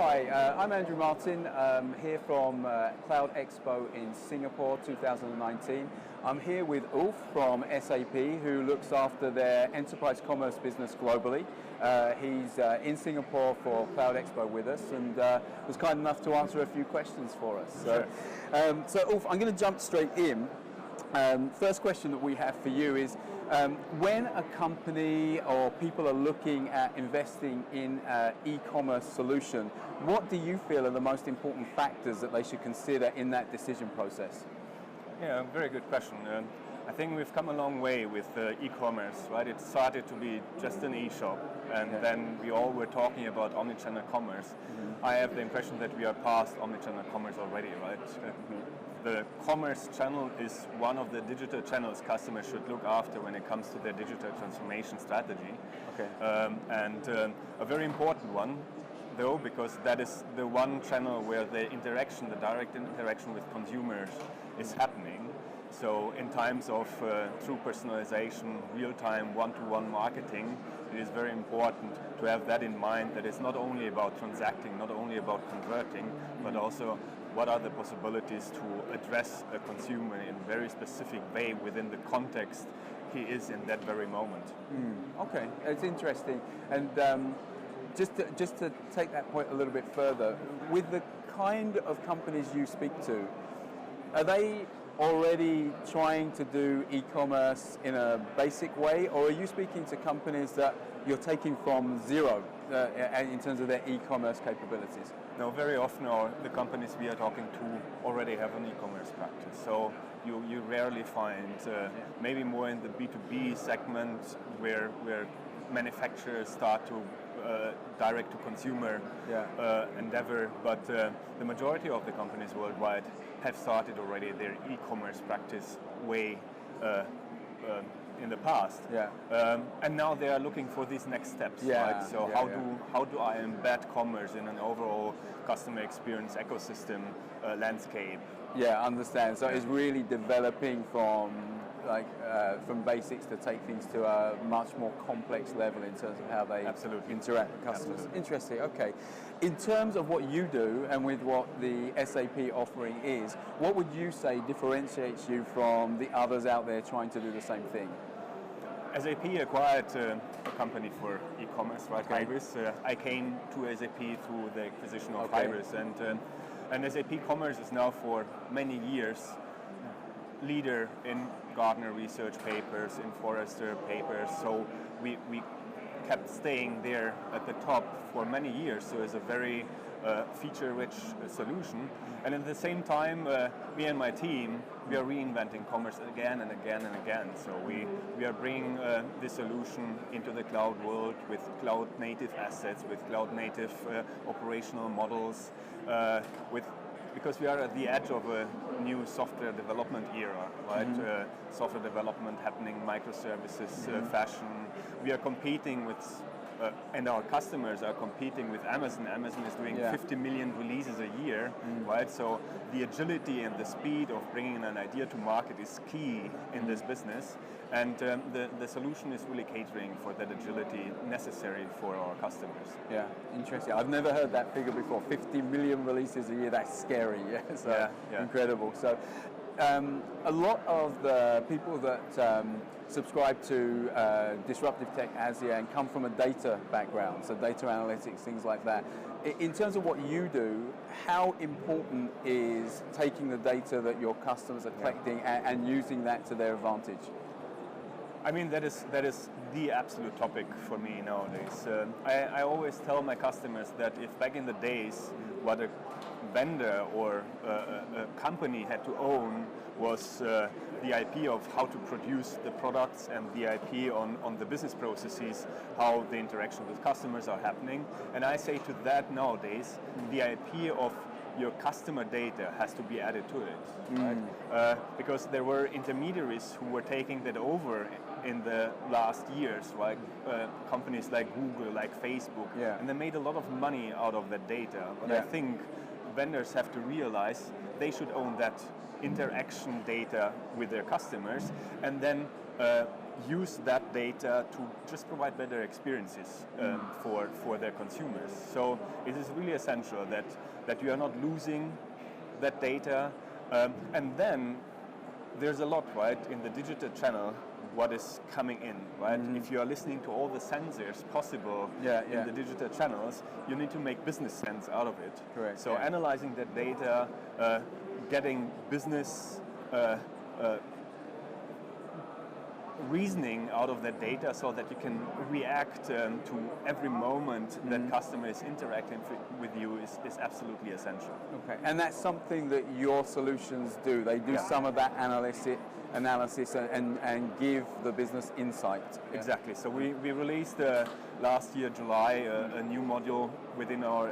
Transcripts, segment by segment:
Hi, I'm Andrew Martin, here from Cloud Expo in Singapore 2019. I'm here with Ulf from SAP, who looks after their enterprise commerce business globally. He's in Singapore for Cloud Expo with us and was kind enough to answer a few questions for us. So Ulf, I'm going to jump straight in. First question that we have for you is, when a company or people are looking at investing in an e-commerce solution, what do you feel are the most important factors that they should consider in that decision process? Yeah, very good question. I think we've come a long way with e-commerce, right? It started to be just an e-shop, and then we all were talking about omnichannel commerce. I have the impression that we are past omnichannel commerce already, right? The commerce channel is one of the digital channels customers should look after when it comes to their digital transformation strategy. Okay. And a very important one, though, because that is the one channel where the interaction, the direct interaction with consumers is happening. So in times of true personalization, real-time, one-to-one marketing, it is very important to have that in mind, that it's not only about transacting, not only about converting, but also what are the possibilities to address a consumer in a very specific way within the context he is in that very moment. Okay, it's interesting. And just to take that point a little bit further, with the kind of companies you speak to, are they already trying to do e-commerce in a basic way, or are you speaking to companies that you're taking from zero in terms of their e-commerce capabilities? No, very often the companies we are talking to already have an e-commerce practice. So you rarely find, maybe more in the B2B segment where manufacturers start to direct to consumer endeavor, but the majority of the companies worldwide have started already their e-commerce practice way in the past, and now they are looking for these next steps. Right? So how do I embed commerce in an overall customer experience ecosystem landscape? Yeah, understand. So it's really developing from basics to take things to a much more complex level in terms of how they interact with customers. Absolutely. Interesting. Okay. In terms of what you do and with what the SAP offering is, what would you say differentiates you from the others out there trying to do the same thing? SAP acquired a company for e-commerce, right? Hybris. I came to SAP through the acquisition of Hybris, and SAP Commerce is now for many years leader in Gartner research papers, in Forrester papers. So we kept staying there at the top for many years. So it's a very feature-rich solution. And at the same time, me and my team, we are reinventing commerce again and again and again. So we are bringing this solution into the cloud world with cloud-native assets, with cloud-native operational models, because we are at the edge of a new software development era, right? Software development happening, microservices, fashion. We are competing with, and our customers are competing with Amazon. Amazon is doing 50 million releases a year, right? So the agility and the speed of bringing an idea to market is key in this business. And the solution is really catering for that agility necessary for our customers. Yeah, interesting. I've never heard that figure before. 50 million releases a year, that's scary. Incredible. So a lot of the people that subscribe to Disruptive Tech ASEAN come from a data background, so data analytics, things like that. In terms of what you do, how important is taking the data that your customers are collecting and using that to their advantage? I mean, that is the absolute topic for me nowadays. I always tell my customers that if back in the days what a vendor or a company had to own was the IP of how to produce the products and the IP on the business processes, how the interaction with customers are happening. And I say to that nowadays, the IP of your customer data has to be added to it, right? Because there were intermediaries who were taking that over in the last years, right? Companies like Google, like Facebook, and they made a lot of money out of that data. But I think vendors have to realize they should own that interaction data with their customers, and then use that data to just provide better experiences for their consumers. So it is really essential that you are not losing that data. And then there's a lot, right, in the digital channel, what is coming in, right? If you are listening to all the sensors possible in the digital channels, you need to make business sense out of it. Correct. So analyzing that data, getting business reasoning out of that data so that you can react to every moment that customer is interacting with you is absolutely essential. Okay, and that's something that your solutions do. They do some of that analysis and give the business insight. Yeah. Exactly. So we released last year, July, a new module within our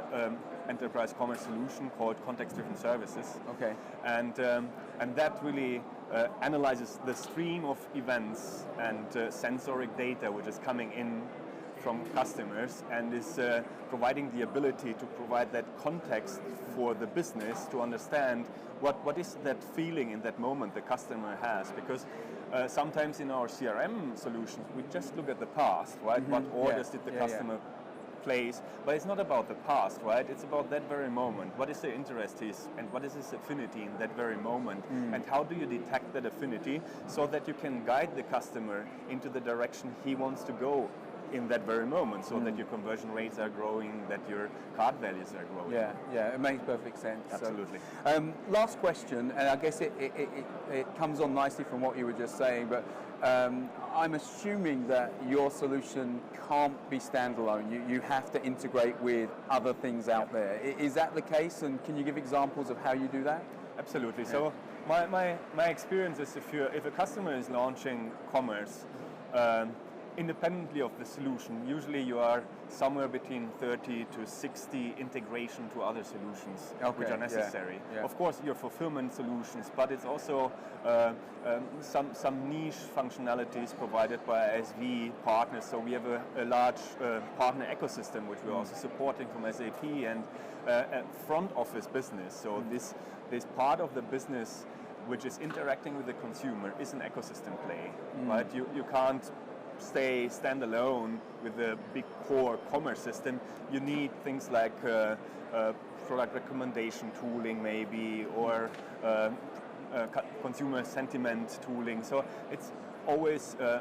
enterprise commerce solution called context-driven services. Okay. And that really analyzes the stream of events and sensoric data which is coming in from customers and is providing the ability to provide that context for the business to understand what is that feeling in that moment the customer has. Because sometimes in our CRM solutions we just look at the past, right? What orders did the customer place, but it's not about the past, right? It's about that very moment. What is the interest is, and what is his affinity in that very moment, and how do you detect that affinity so that you can guide the customer into the direction he wants to go in that very moment, so that your conversion rates are growing, that your cart values are growing. Yeah, it makes perfect sense. Absolutely. So, last question, and I guess it comes on nicely from what you were just saying, but I'm assuming that your solution can't be standalone. You have to integrate with other things out there. Is that the case, and can you give examples of how you do that? Absolutely. So my experience is if a customer is launching commerce, independently of the solution, usually you are somewhere between 30 to 60 integration to other solutions which are necessary. Yeah. Of course, your fulfillment solutions, but it's also some niche functionalities provided by ISV partners. So we have a large partner ecosystem which we're also supporting from SAP and front office business. So this part of the business which is interacting with the consumer is an ecosystem play, right? You can't stay standalone with a big core commerce system. You need things like product recommendation tooling maybe, or consumer sentiment tooling. So it's always an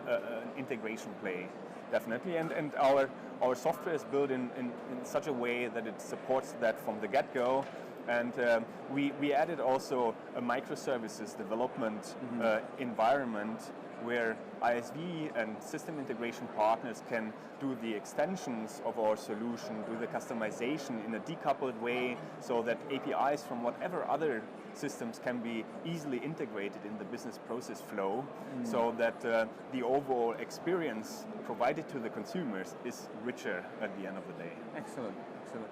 integration play, definitely. And our software is built in such a way that it supports that from the get-go. And we added also a microservices development environment where ISV and system integration partners can do the extensions of our solution, do the customization in a decoupled way so that APIs from whatever other systems can be easily integrated in the business process flow, so that the overall experience provided to the consumers is richer at the end of the day. Excellent, excellent.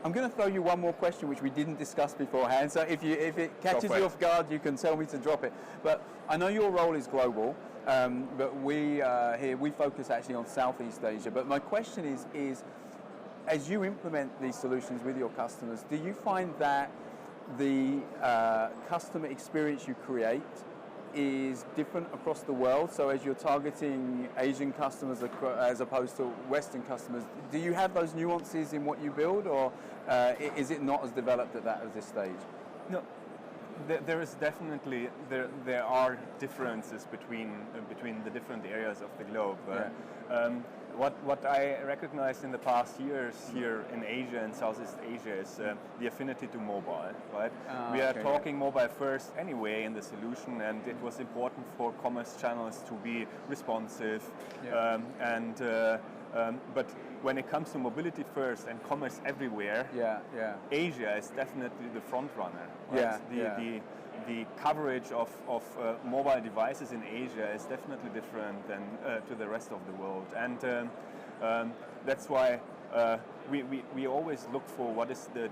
I'm going to throw you one more question which we didn't discuss beforehand, so if it catches you off guard, you can tell me to drop it. But I know your role is global, but we here, we focus actually on Southeast Asia. But my question is, as you implement these solutions with your customers, do you find that the customer experience you create is different across the world? So as you're targeting Asian customers as opposed to Western customers, do you have those nuances in what you build, or is it not as developed at this stage? No, there is definitely there are differences between the different areas of the globe. What I recognized in the past years here in Asia and Southeast Asia is the affinity to mobile, right? We are talking mobile first anyway in the solution, and it was important for commerce channels to be responsive. But when it comes to mobility first and commerce everywhere, Asia is definitely the front runner. Right? The coverage of mobile devices in Asia is definitely different than to the rest of the world, and that's why we always look for what is the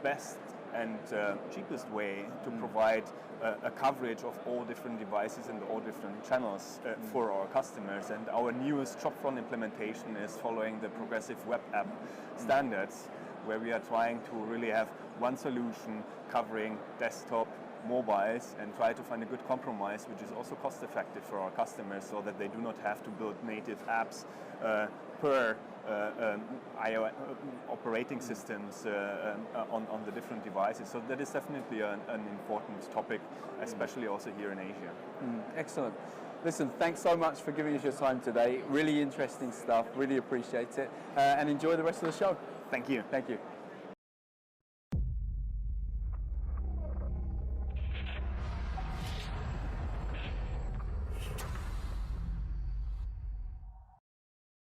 best and cheapest way to provide a coverage of all different devices and all different channels for our customers. And our newest shopfront implementation is following the progressive web app standards, where we are trying to really have one solution covering desktop, mobiles and try to find a good compromise which is also cost effective for our customers, so that they do not have to build native apps per iOS operating systems on the different devices. So that is definitely an important topic, especially also here in Asia. Excellent. Listen, thanks so much for giving us your time today. Really interesting stuff. Really appreciate it. And enjoy the rest of the show. Thank you. Thank you.